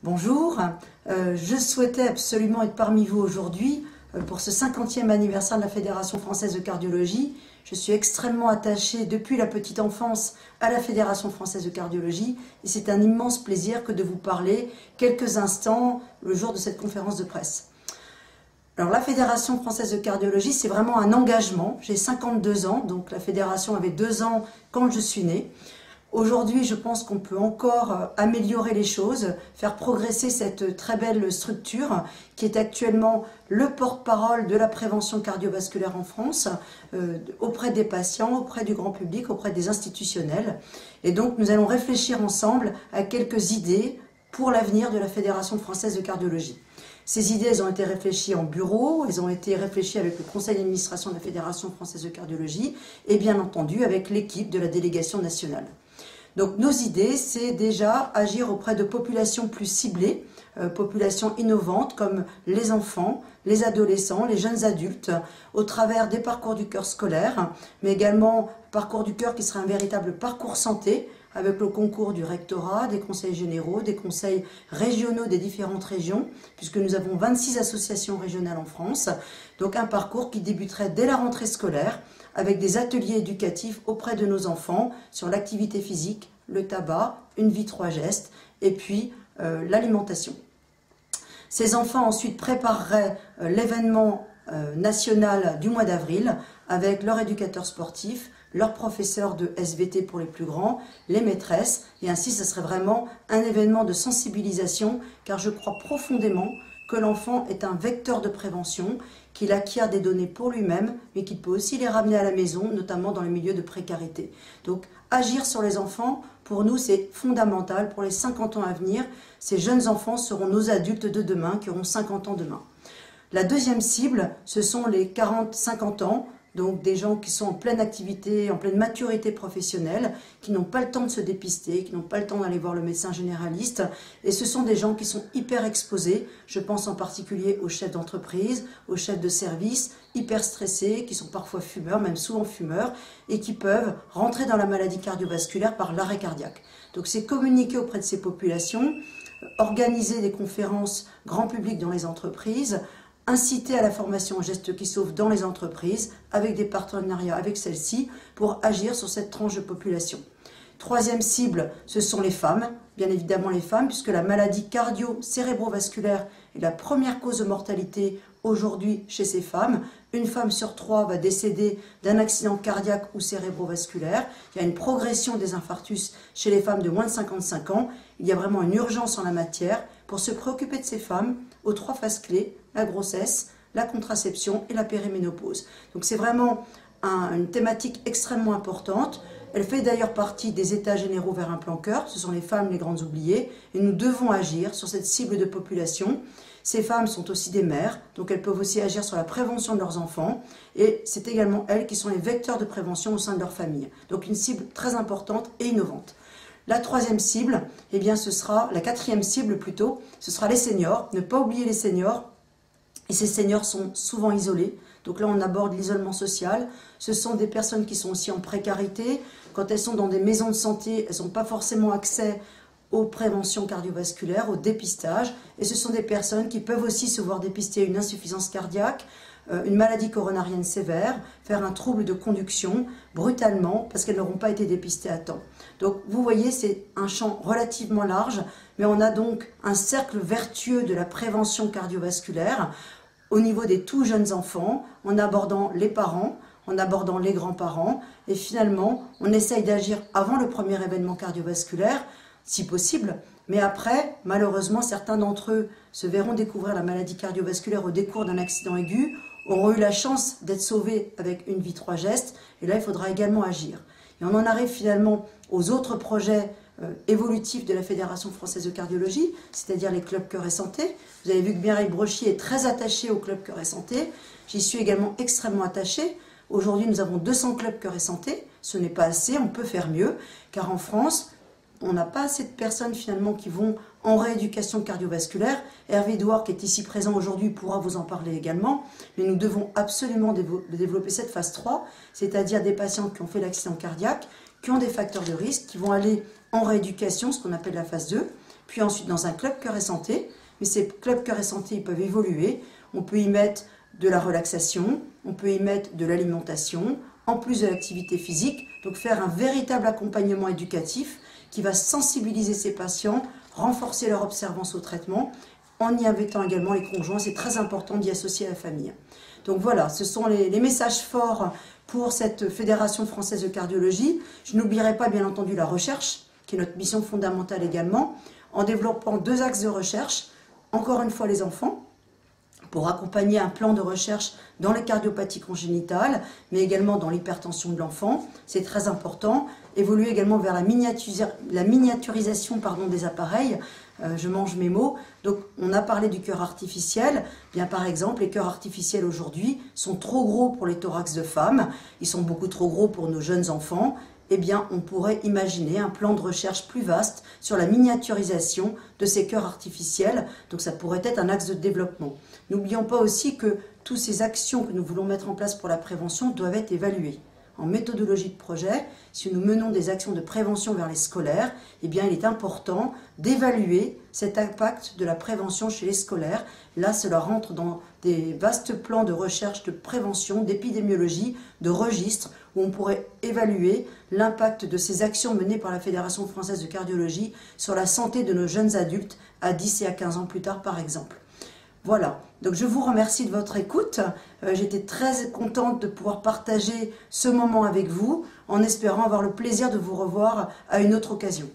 Bonjour, je souhaitais absolument être parmi vous aujourd'hui pour ce 50e anniversaire de la Fédération française de cardiologie. Je suis extrêmement attachée depuis la petite enfance à la Fédération française de cardiologie et c'est un immense plaisir que de vous parler quelques instants le jour de cette conférence de presse. Alors la Fédération française de cardiologie, c'est vraiment un engagement. J'ai 52 ans, donc la Fédération avait 2 ans quand je suis née. Aujourd'hui, je pense qu'on peut encore améliorer les choses, faire progresser cette très belle structure qui est actuellement le porte-parole de la prévention cardiovasculaire en France, auprès des patients, auprès du grand public, auprès des institutionnels. Et donc, nous allons réfléchir ensemble à quelques idées pour l'avenir de la Fédération française de cardiologie. Ces idées, elles ont été réfléchies en bureau, elles ont été réfléchies avec le conseil d'administration de la Fédération française de cardiologie et bien entendu avec l'équipe de la délégation nationale. Donc nos idées, c'est déjà agir auprès de populations plus ciblées, populations innovantes comme les enfants, les adolescents, les jeunes adultes, au travers des parcours du cœur scolaire, mais également parcours du cœur qui serait un véritable parcours santé, avec le concours du rectorat, des conseils généraux, des conseils régionaux des différentes régions, puisque nous avons 26 associations régionales en France. Donc un parcours qui débuterait dès la rentrée scolaire, avec des ateliers éducatifs auprès de nos enfants sur l'activité physique, le tabac, une vie 3 gestes, et puis l'alimentation. Ces enfants ensuite prépareraient l'événement national du mois d'avril avec leur éducateur sportif, leurs professeurs de SVT pour les plus grands, les maîtresses, et ainsi ce serait vraiment un événement de sensibilisation, car je crois profondément que l'enfant est un vecteur de prévention, qu'il acquiert des données pour lui-même, mais qu'il peut aussi les ramener à la maison, notamment dans les milieux de précarité. Donc agir sur les enfants, pour nous, c'est fondamental. Pour les 50 ans à venir, ces jeunes enfants seront nos adultes de demain, qui auront 50 ans demain. La deuxième cible, ce sont les 40-50 ans, donc des gens qui sont en pleine activité, en pleine maturité professionnelle, qui n'ont pas le temps de se dépister, qui n'ont pas le temps d'aller voir le médecin généraliste. Et ce sont des gens qui sont hyper exposés. Je pense en particulier aux chefs d'entreprise, aux chefs de service, hyper stressés, qui sont parfois fumeurs, même souvent fumeurs, et qui peuvent rentrer dans la maladie cardiovasculaire par l'arrêt cardiaque. Donc c'est communiquer auprès de ces populations, organiser des conférences grand public dans les entreprises, inciter à la formation aux gestes qui sauvent dans les entreprises, avec des partenariats avec celles-ci, pour agir sur cette tranche de population. Troisième cible, ce sont les femmes, bien évidemment les femmes, puisque la maladie cardio-cérébrovasculaire est la première cause de mortalité aujourd'hui chez ces femmes. Une femme sur 3 va décéder d'un accident cardiaque ou cérébrovasculaire. Il y a une progression des infarctus chez les femmes de moins de 55 ans. Il y a vraiment une urgence en la matière pour se préoccuper de ces femmes aux 3 phases clés, la grossesse, la contraception et la périménopause. Donc c'est vraiment une thématique extrêmement importante. Elle fait d'ailleurs partie des états généraux vers un plan cœur. Ce sont les femmes les grandes oubliées et nous devons agir sur cette cible de population. Ces femmes sont aussi des mères, donc elles peuvent aussi agir sur la prévention de leurs enfants et c'est également elles qui sont les vecteurs de prévention au sein de leur famille. Donc une cible très importante et innovante. La troisième cible, eh bien ce sera, la quatrième cible plutôt, ce sera les seniors. Ne pas oublier les seniors. Et ces seniors sont souvent isolés. Donc là, on aborde l'isolement social. Ce sont des personnes qui sont aussi en précarité. Quand elles sont dans des maisons de santé, elles n'ont pas forcément accès aux préventions cardiovasculaires, au dépistage. Et ce sont des personnes qui peuvent aussi se voir dépister une insuffisance cardiaque, une maladie coronarienne sévère, faire un trouble de conduction brutalement parce qu'elles n'auront pas été dépistées à temps. Donc vous voyez, c'est un champ relativement large, mais on a donc un cercle vertueux de la prévention cardiovasculaire au niveau des tout jeunes enfants, en abordant les parents, en abordant les grands-parents, et finalement, on essaye d'agir avant le premier événement cardiovasculaire, si possible, mais après, malheureusement, certains d'entre eux se verront découvrir la maladie cardiovasculaire au décours d'un accident aigu, auront eu la chance d'être sauvés avec une vie 3 gestes, et là, il faudra également agir. Et on en arrive finalement aux autres projets évolutifs de la Fédération française de cardiologie, c'est-à-dire les clubs cœur et santé. Vous avez vu que Mireille Brochier est très attachée au club cœur et santé. J'y suis également extrêmement attachée. Aujourd'hui, nous avons 200 clubs cœur et santé. Ce n'est pas assez, on peut faire mieux, car en France, on n'a pas assez de personnes finalement qui vont en rééducation cardiovasculaire. Hervé Douard, qui est ici présent aujourd'hui, pourra vous en parler également. Mais nous devons absolument développer cette phase 3, c'est-à-dire des patients qui ont fait l'accident cardiaque, qui ont des facteurs de risque, qui vont aller en rééducation, ce qu'on appelle la phase 2, puis ensuite dans un club cœur et santé. Mais ces clubs cœur et santé, ils peuvent évoluer. On peut y mettre de la relaxation, on peut y mettre de l'alimentation, en plus de l'activité physique. Donc faire un véritable accompagnement éducatif qui va sensibiliser ces patients, renforcer leur observance au traitement, en y invitant également les conjoints. C'est très important d'y associer la famille. Donc voilà, ce sont les messages forts pour cette Fédération française de cardiologie. Je n'oublierai pas bien entendu la recherche, qui est notre mission fondamentale également, en développant 2 axes de recherche. Encore une fois les enfants, pour accompagner un plan de recherche dans les cardiopathies congénitales, mais également dans l'hypertension de l'enfant. C'est très important. Évoluer également vers la miniaturisation des appareils. Je mange mes mots. Donc, on a parlé du cœur artificiel. Bien, par exemple, les cœurs artificiels aujourd'hui sont trop gros pour les thorax de femmes. Ils sont beaucoup trop gros pour nos jeunes enfants. Eh bien, on pourrait imaginer un plan de recherche plus vaste sur la miniaturisation de ces cœurs artificiels. Donc, ça pourrait être un axe de développement. N'oublions pas aussi que toutes ces actions que nous voulons mettre en place pour la prévention doivent être évaluées. En méthodologie de projet, si nous menons des actions de prévention vers les scolaires, eh bien, il est important d'évaluer cet impact de la prévention chez les scolaires. Là, cela rentre dans des vastes plans de recherche, de prévention, d'épidémiologie, de registres, où on pourrait évaluer l'impact de ces actions menées par la Fédération française de cardiologie sur la santé de nos jeunes adultes à 10 et à 15 ans plus tard, par exemple. Voilà, donc je vous remercie de votre écoute. J'étais très contente de pouvoir partager ce moment avec vous, en espérant avoir le plaisir de vous revoir à une autre occasion.